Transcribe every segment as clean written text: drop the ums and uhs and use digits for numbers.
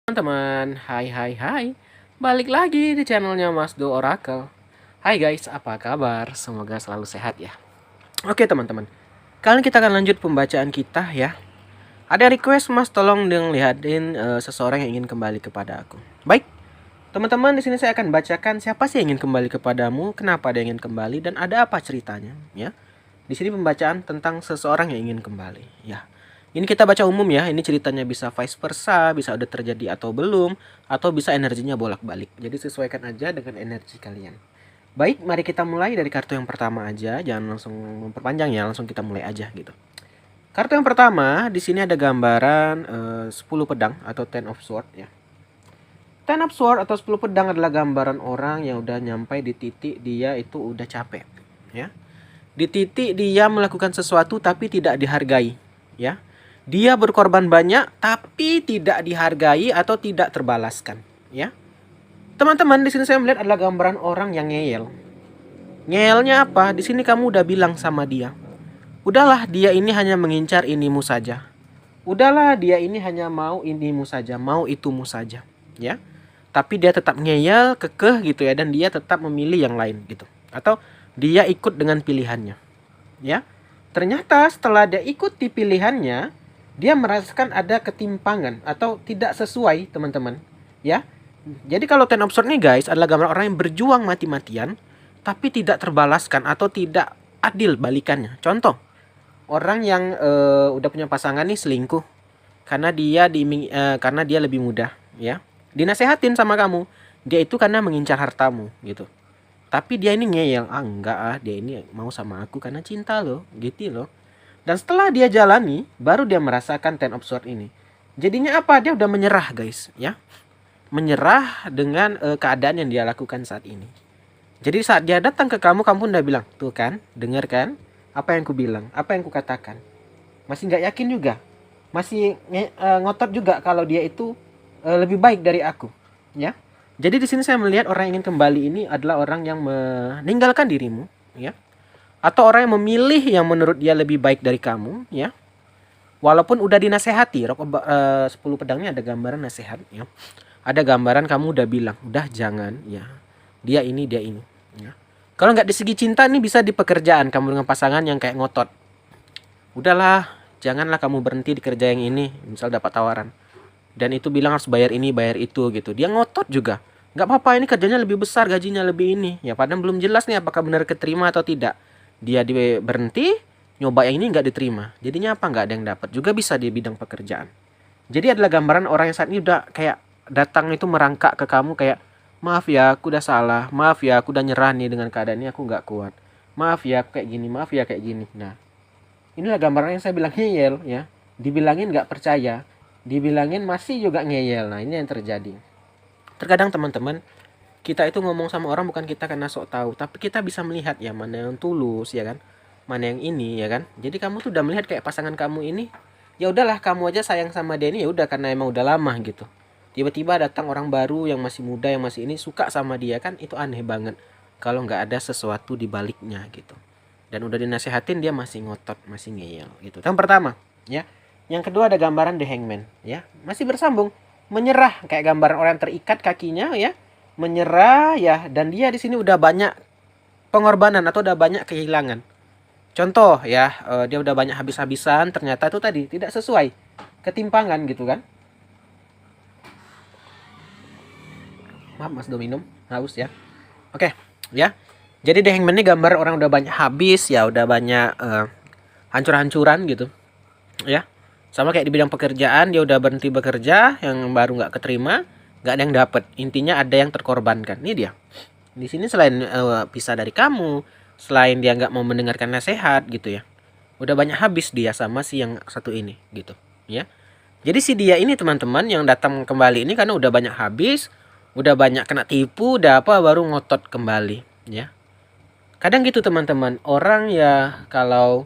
Teman-teman, hai, balik lagi di channelnya Mas Do Oracle. Hai guys, apa kabar? Semoga selalu sehat ya. Oke teman-teman, kali ini kita akan lanjut pembacaan kita ya. Ada request Mas tolong dong lihatin seseorang yang ingin kembali kepada aku. Baik, teman-teman, di sini saya akan bacakan siapa sih yang ingin kembali kepadamu, kenapa dia ingin kembali, dan ada apa ceritanya ya. Di sini pembacaan tentang seseorang yang ingin kembali ya. Ini kita baca umum ya, ini ceritanya bisa vice versa, bisa udah terjadi atau belum, atau bisa energinya bolak-balik. Jadi sesuaikan aja dengan energi kalian. Baik, mari kita mulai dari kartu yang pertama aja, jangan langsung memperpanjang ya, langsung kita mulai aja gitu. Kartu yang pertama, di sini ada gambaran 10 pedang atau Ten of Sword ya. Ten of Sword atau 10 pedang adalah gambaran orang yang udah nyampe di titik dia itu udah capek ya. Di titik dia melakukan sesuatu tapi tidak dihargai ya. Dia berkorban banyak tapi tidak dihargai atau tidak terbalaskan, ya. Teman-teman, di sini saya melihat adalah gambaran orang yang ngeyel. Ngeyelnya apa? Di sini kamu udah bilang sama dia, udahlah dia ini hanya mengincar inimu saja. Udahlah dia ini hanya mau inimu saja, mau itumu saja, ya. Tapi dia tetap ngeyel, kekeh gitu ya, dan dia tetap memilih yang lain gitu. Atau dia ikut dengan pilihannya, ya. Ternyata setelah dia ikuti pilihannya, dia merasakan ada ketimpangan atau tidak sesuai, teman-teman. Ya. Jadi kalau Ten of Swords nih guys adalah gambar orang yang berjuang mati-matian tapi tidak terbalaskan atau tidak adil balikannya. Contoh, orang yang udah punya pasangan nih selingkuh karena karena dia lebih muda, ya. Dinasehatin sama kamu. Dia itu karena mengincar hartamu gitu. Tapi dia ini ngeyel, enggak dia ini mau sama aku karena cinta loh, gitu loh. Dan setelah dia jalani, baru dia merasakan Ten of Swords ini. Jadinya apa? Dia udah menyerah guys, ya. Menyerah dengan keadaan yang dia lakukan saat ini. Jadi saat dia datang ke kamu, kamu udah bilang, tuh kan, dengar kan, apa yang ku bilang, apa yang ku katakan. Masih nggak yakin juga, masih ngotot juga kalau dia itu lebih baik dari aku, ya. Jadi di sini saya melihat orang yang ingin kembali ini adalah orang yang meninggalkan dirimu, ya. Atau orang yang memilih yang menurut dia lebih baik dari kamu, ya. Walaupun udah dinasehati, 10 pedangnya ada gambaran nasihat, ya. Ada gambaran kamu udah bilang, udah jangan, ya. Dia ini, ya. Kalau nggak di segi cinta nih bisa di pekerjaan kamu dengan pasangan yang kayak ngotot. Udahlah, janganlah kamu berhenti di kerja yang ini, misal dapat tawaran. Dan itu bilang harus bayar ini, bayar itu gitu. Dia ngotot juga. Nggak apa-apa, ini kerjanya lebih besar, gajinya lebih ini. Ya padahal belum jelas nih apakah benar keterima atau tidak. Dia berhenti, nyoba yang ini nggak diterima. Jadinya apa? Nggak ada yang dapat. Juga bisa di bidang pekerjaan. Jadi adalah gambaran orang yang saat ini udah kayak datang itu merangkak ke kamu kayak, maaf ya, aku udah salah. Maaf ya, aku udah nyerah nih dengan keadaan ini, aku nggak kuat. Maaf ya, kayak gini. Maaf ya, kayak gini. Nah, inilah gambaran yang saya bilang ngeyel ya. Dibilangin nggak percaya. Dibilangin masih juga ngeyel. Nah, ini yang terjadi. Terkadang teman-teman, kita itu ngomong sama orang bukan kita karena sok tahu, tapi kita bisa melihat ya mana yang tulus ya kan, mana yang ini ya kan. Jadi kamu tuh udah melihat kayak pasangan kamu ini, ya udahlah kamu aja sayang sama dia ini ya udah karena emang udah lama gitu. Tiba-tiba datang orang baru yang masih muda yang masih ini suka sama dia, kan itu aneh banget kalau nggak ada sesuatu di baliknya gitu. Dan udah dinasehatin dia masih ngotot, masih ngeyel gitu. Yang pertama, ya. Yang kedua ada gambaran The Hangman, ya. Masih bersambung, menyerah kayak gambaran orang yang terikat kakinya ya, menyerah ya, dan dia di sini udah banyak pengorbanan atau udah banyak kehilangan. Contoh ya, dia udah banyak habis-habisan, ternyata itu tadi tidak sesuai, ketimpangan gitu kan. Maaf Mas do minum, haus ya. Oke, ya. Jadi The Hangman ini gambar orang udah banyak habis ya, udah banyak hancur-hancuran gitu. Ya. Sama kayak di bidang pekerjaan, dia udah berhenti bekerja, yang baru nggak keterima, nggak ada yang dapat. Intinya ada yang terkorbankan. Ini dia. Di sini selain pisah dari kamu, selain dia nggak mau mendengarkan nasihat gitu ya, udah banyak habis dia sama si yang satu ini gitu, ya. Jadi si dia ini teman-teman yang datang kembali ini karena udah banyak habis, udah banyak kena tipu, udah apa baru ngotot kembali, ya. Kadang gitu teman-teman, orang ya kalau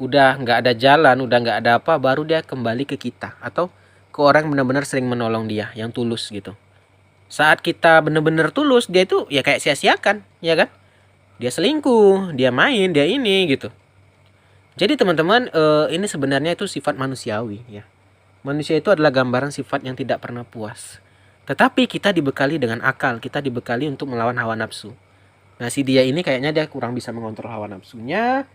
udah nggak ada jalan, udah nggak ada apa, baru dia kembali ke kita atau ke orang yang benar-benar sering menolong dia, yang tulus gitu. Saat kita benar-benar tulus, dia itu ya kayak sia-siakan, ya kan? Dia selingkuh, dia main, dia ini gitu. Jadi teman-teman, ini sebenarnya itu sifat manusiawi ya. Manusia itu adalah gambaran sifat yang tidak pernah puas. Tetapi kita dibekali dengan akal, kita dibekali untuk melawan hawa nafsu. Nah, si dia ini kayaknya dia kurang bisa mengontrol hawa nafsunya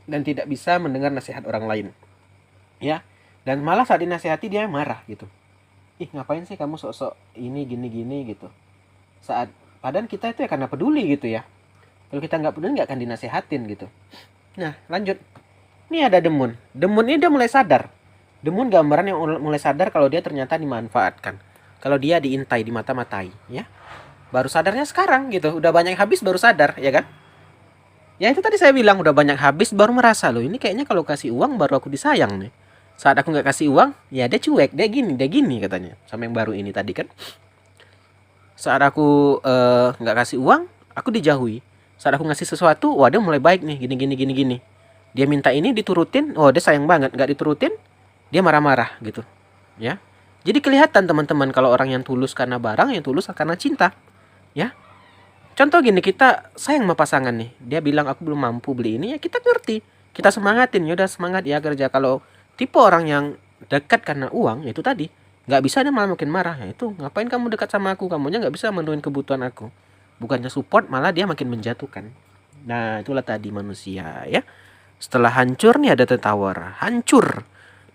dan tidak bisa mendengar nasihat orang lain. Ya. Dan malah saat dinasihati dia marah gitu. Ih, ngapain sih kamu sok-sok ini gini-gini gitu. Padahal kita itu ya karena peduli gitu ya. Kalau kita nggak peduli nggak akan dinasehatin gitu. Nah, lanjut. Ini ada Demun. Demun ini dia mulai sadar. Demun gambaran yang mulai sadar kalau dia ternyata dimanfaatkan. Kalau dia diintai, dimata-matai, ya. Baru sadarnya sekarang gitu. Udah banyak habis baru sadar, ya kan? Ya itu tadi saya bilang udah banyak habis baru merasa loh. Ini kayaknya kalau kasih uang baru aku disayang nih. Saat aku nggak kasih uang, ya dia cuek, dia gini katanya. Sama yang baru ini tadi kan. Saat aku nggak kasih uang, aku dijauhi. Saat aku ngasih sesuatu, wah dia mulai baik nih, gini. Dia minta ini diturutin, oh dia sayang banget. Nggak diturutin, dia marah-marah gitu. Ya. Jadi kelihatan teman-teman kalau orang yang tulus karena barang, yang tulus karena cinta. Ya. Contoh gini, kita sayang sama pasangan nih. Dia bilang aku belum mampu beli ini, ya kita ngerti. Kita semangatin, yaudah semangat ya kerja. Kalau tipe orang yang dekat karena uang, ya itu tadi. Nggak bisa dia malah makin marah. Ya itu, ngapain kamu dekat sama aku? Kamunya nggak bisa memenuhi kebutuhan aku. Bukannya support, malah dia makin menjatuhkan. Nah, itulah tadi manusia ya. Setelah hancur nih ada The Tower. Hancur.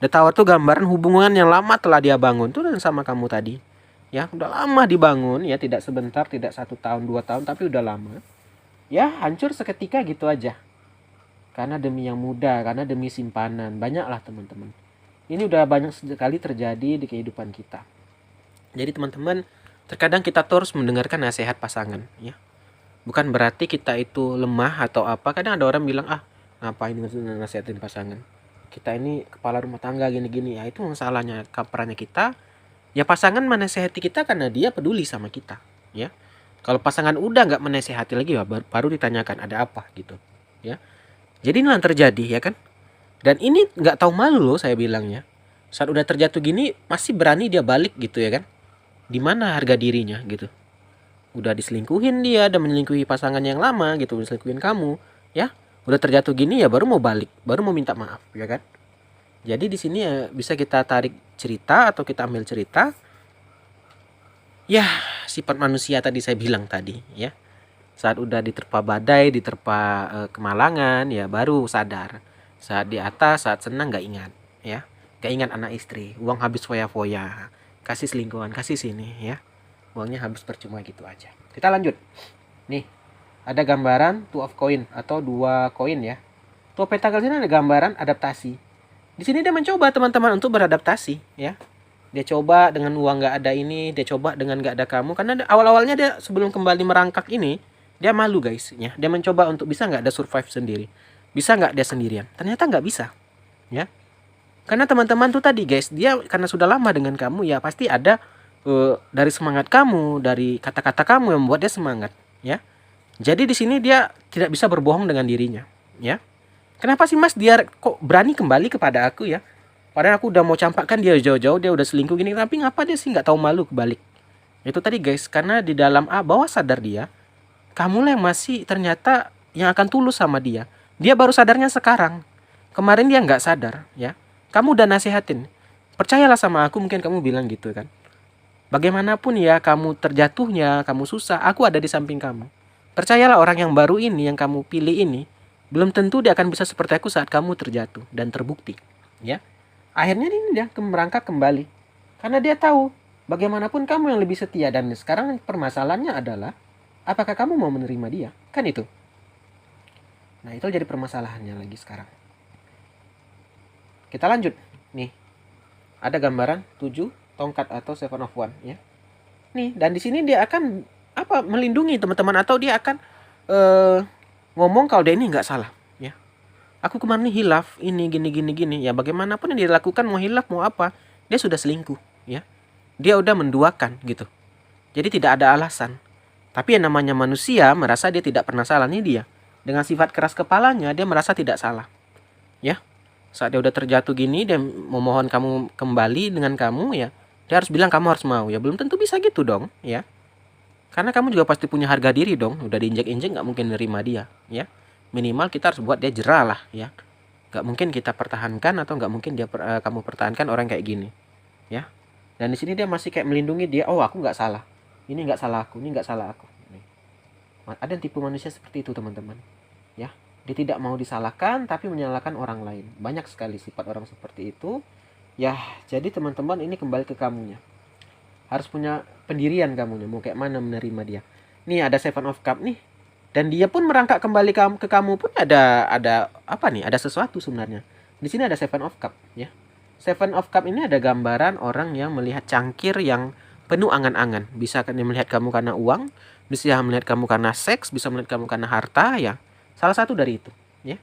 The Tower tuh gambaran hubungan yang lama telah dia bangun. Tuh sama kamu tadi. Ya, udah lama dibangun. Ya, tidak sebentar, tidak 1 tahun, 2 tahun, tapi udah lama. Ya, hancur seketika gitu aja. Karena demi yang muda, karena demi simpanan. Banyaklah teman-teman. Ini udah banyak sekali terjadi di kehidupan kita. Jadi teman-teman, terkadang kita terus mendengarkan nasihat pasangan. Ya. Bukan berarti kita itu lemah atau apa. Kadang ada orang bilang, ngapain nasihatin pasangan. Kita ini kepala rumah tangga gini-gini. Ya itu masalahnya, perannya kita. Ya pasangan menasehati kita karena dia peduli sama kita. Ya. Kalau pasangan udah nggak menasehati lagi, ya baru ditanyakan ada apa gitu. Ya. Jadi inilah yang terjadi ya kan. Dan ini nggak tahu malu loh saya bilangnya. Saat udah terjatuh gini masih berani dia balik gitu ya kan. Di mana harga dirinya gitu. Udah diselingkuhin dia dan menyelingkuhi pasangan yang lama gitu, diselingkuhin kamu, ya. Udah terjatuh gini ya baru mau balik, baru mau minta maaf, ya kan? Jadi di sini ya bisa kita tarik cerita atau kita ambil cerita. Ya, sifat manusia tadi saya bilang tadi, ya. Saat udah diterpa badai, diterpa kemalangan, ya baru sadar. Saat di atas, saat senang nggak ingat, ya. Nggak ingat anak istri, uang habis foya-foya, kasih selingkuhan, kasih sini, ya. Uangnya habis percuma gitu aja. Kita lanjut. Nih, ada gambaran two of coin atau 2 koin ya. Two of pentacle ini ada gambaran adaptasi. Di sini dia mencoba teman-teman untuk beradaptasi, ya. Dia coba dengan uang nggak ada ini, dia coba dengan nggak ada kamu. Karena awal-awalnya dia sebelum kembali merangkak ini, dia malu guys, ya. Dia mencoba untuk bisa nggak ada survive sendiri, bisa nggak dia sendirian. Ternyata nggak bisa, ya. Karena teman-teman tuh tadi guys, dia karena sudah lama dengan kamu, ya pasti ada dari semangat kamu, dari kata-kata kamu yang membuat dia semangat, ya. Jadi di sini dia tidak bisa berbohong dengan dirinya, ya. Kenapa sih Mas dia kok berani kembali kepada aku ya? Padahal aku udah mau campakkan dia jauh-jauh, dia udah selingkuh gini, tapi ngapa dia sih nggak tahu malu kebalik? Itu tadi guys, karena di dalam bawah sadar dia, kamulah yang masih ternyata yang akan tulus sama dia. Dia baru sadarnya sekarang. Kemarin dia nggak sadar, ya. Kamu udah nasihatin, percayalah sama aku, mungkin kamu bilang gitu kan. Bagaimanapun ya kamu terjatuhnya, kamu susah, aku ada di samping kamu. Percayalah orang yang baru ini, yang kamu pilih ini, belum tentu dia akan bisa seperti aku saat kamu terjatuh dan terbukti. Ya, akhirnya ini dia merangkak kembali. Karena dia tahu, bagaimanapun kamu yang lebih setia. Dan sekarang permasalahannya adalah, apakah kamu mau menerima dia? Kan itu. Nah itu jadi permasalahannya lagi sekarang. Kita lanjut. Nih, ada gambaran 7 tongkat atau 7 of Wands ya. Nih, dan di sini dia akan melindungi teman-teman, atau dia akan ngomong kalau dia ini nggak salah, ya. Aku kemarin ini hilaf, ini gini. Ya bagaimanapun yang dia lakukan, mau hilaf mau apa, dia sudah selingkuh, ya. Dia udah menduakan gitu. Jadi tidak ada alasan. Tapi yang namanya manusia merasa dia tidak pernah salah, nih dia. Dengan sifat keras kepalanya dia merasa tidak salah, ya. Saat dia udah terjatuh gini, dia memohon kamu kembali dengan kamu, ya. Dia harus bilang kamu harus mau, ya belum tentu bisa gitu dong, ya. Karena kamu juga pasti punya harga diri dong. Udah diinjek-injek nggak mungkin nerima dia, ya. Minimal kita harus buat dia jerah lah, ya. Nggak mungkin kita pertahankan atau nggak mungkin kamu pertahankan orang kayak gini, ya. Dan di sini dia masih kayak melindungi dia. Oh, aku nggak salah. Ini nggak salah aku. Ini nggak salah aku. Ada yang tipu manusia seperti itu, teman-teman. Ya, dia tidak mau disalahkan tapi menyalahkan orang lain. Banyak sekali sifat orang seperti itu. Ya, jadi teman-teman ini kembali ke kamunya. Harus punya pendirian kamunya. Mau kayak mana menerima dia. Nih ada Seven of Cup nih. Dan dia pun merangkak kembali ke kamu pun ada apa nih? Ada sesuatu sebenarnya. Di sini ada Seven of Cup, ya. Seven of Cup ini ada gambaran orang yang melihat cangkir yang penuh angan-angan. Bisa kan melihat kamu karena uang, bisa melihat kamu karena seks, bisa melihat kamu karena harta, ya. Salah satu dari itu, ya.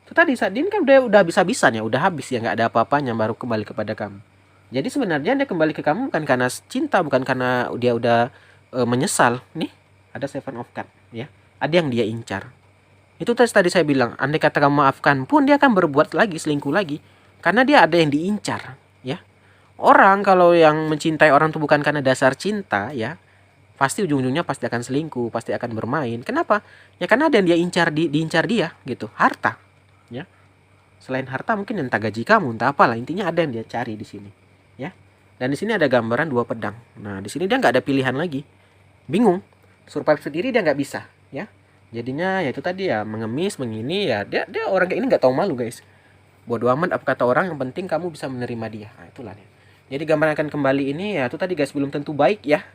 Itu tadi saat ini kan udah bisa-bisan ya, udah habis ya, nggak ada apa-apanya baru kembali kepada kamu. Jadi sebenarnya dia kembali ke kamu bukan karena cinta, bukan karena dia udah menyesal. Nih, ada Seven of Cup, ya. Ada yang dia incar. Itu tadi saya bilang, andai kata kamu maafkan pun dia akan berbuat lagi, selingkuh lagi. Karena dia ada yang diincar, ya. Orang kalau yang mencintai orang itu bukan karena dasar cinta, ya, pasti ujung-ujungnya pasti akan selingkuh, pasti akan bermain. Kenapa? Ya karena ada yang dia diincar dia, gitu. Harta, ya. Selain harta mungkin entah gaji kamu, entah apalah, intinya ada yang dia cari di sini, ya. Dan di sini ada gambaran dua pedang. Nah, di sini dia nggak ada pilihan lagi. Bingung. Survive sendiri dia nggak bisa, ya. Jadinya ya itu tadi ya, mengemis, mengini ya, dia orang kayak ini nggak tahu malu, guys. Bodoh amat apa kata orang, yang penting kamu bisa menerima dia. Nah, itulah nih. Jadi gambaran akan kembali ini ya itu tadi, guys, belum tentu baik ya.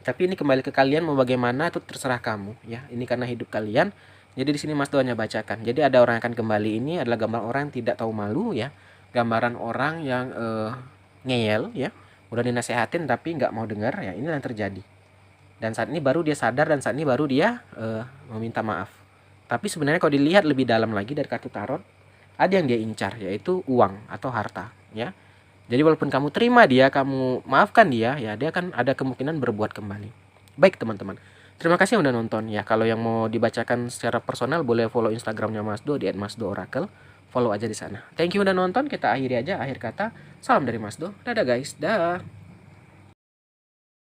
Tapi ini kembali ke kalian mau bagaimana itu terserah kamu ya. Ini karena hidup kalian. Jadi di sini Mas Do hanya bacakan. Jadi ada orang yang akan kembali ini adalah gambaran orang yang tidak tahu malu ya. Gambaran orang yang ngeyel ya. Udah dinasehatin tapi nggak mau dengar ya. Ini yang terjadi. Dan saat ini baru dia sadar, dan saat ini baru dia meminta maaf. Tapi sebenarnya kalau dilihat lebih dalam lagi dari kartu tarot, ada yang dia incar, yaitu uang atau harta, ya. Jadi walaupun kamu terima dia, kamu maafkan dia, ya dia akan ada kemungkinan berbuat kembali. Baik teman-teman, terima kasih yang udah nonton ya. Kalau yang mau dibacakan secara personal boleh follow Instagramnya Mas Do di @masdooracle. Follow aja di sana. Thank you udah nonton. Kita akhiri aja, akhir kata. Salam dari Mas Do. Dadah guys. Dah.